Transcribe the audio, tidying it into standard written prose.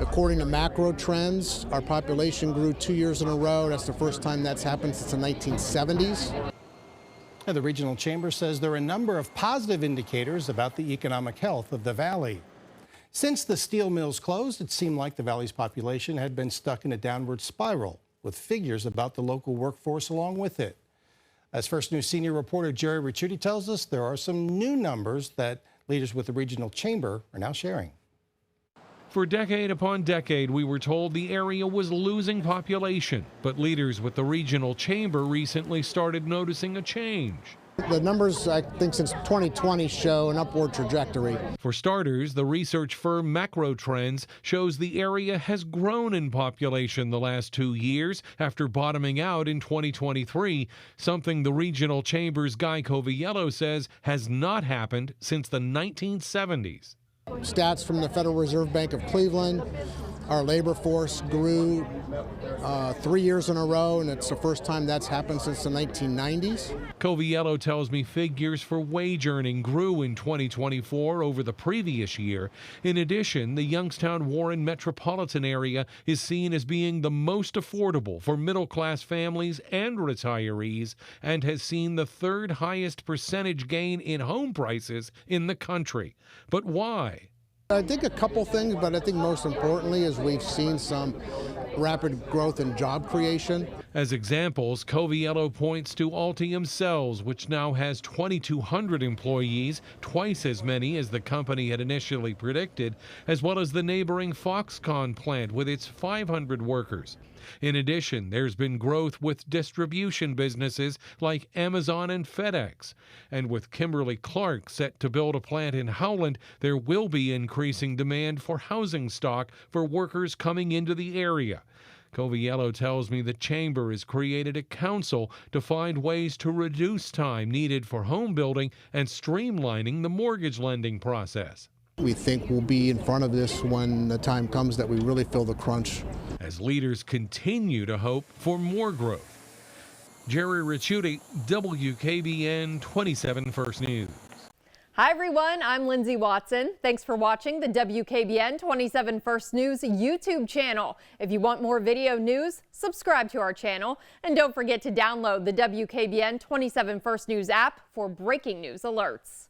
According to macro trends, our population grew 2 years in a row. That's the first time that's happened since the 1970s. And the regional chamber says there are a number of positive indicators about the economic health of the valley. Since the steel mills closed, it seemed like the valley's population had been stuck in a downward spiral, with figures about the local workforce along with it. As First News senior reporter Jerry Ricciuti tells us, there are some new numbers that leaders with the regional chamber are now sharing. For decade upon decade, we were told the area was losing population, but leaders with the regional chamber recently started noticing a change. The numbers, I think, since 2020 show an upward trajectory. For starters, the research firm Macro Trends shows the area has grown in population the last 2 years after bottoming out in 2023, something the regional chamber's Guy Coviello says has not happened since the 1970s. Stats from the Federal Reserve Bank of Cleveland, our labor force grew 3 years in a row, and it's the first time that's happened since the 1990s. Coviello tells me figures for wage earning grew in 2024 over the previous year. In addition, the Youngstown-Warren metropolitan area is seen as being the most affordable for middle-class families and retirees, and has seen the third highest percentage gain in home prices in the country. But why? I think a couple things, but I think most importantly is we've seen some rapid growth in job creation. As examples, Coviello points to Altium Cells, which now has 2,200 employees, twice as many as the company had initially predicted, as well as the neighboring Foxconn plant with its 500 workers. In addition, there's been growth with distribution businesses like Amazon and FedEx. And with Kimberly-Clark set to build a plant in Howland, there will be increasing demand for housing stock for workers coming into the area. Coviello tells me the chamber has created a council to find ways to reduce time needed for home building and streamlining the mortgage lending process. We think we'll be in front of this when the time comes that we really feel the crunch. As leaders continue to hope for more growth. Jerry Ricciuti, WKBN 27 First News. Hi everyone, I'm Lindsay Watson. Thanks for watching the WKBN 27 First News YouTube channel. If you want more video news, subscribe to our channel. And don't forget to download the WKBN 27 First News app for breaking news alerts.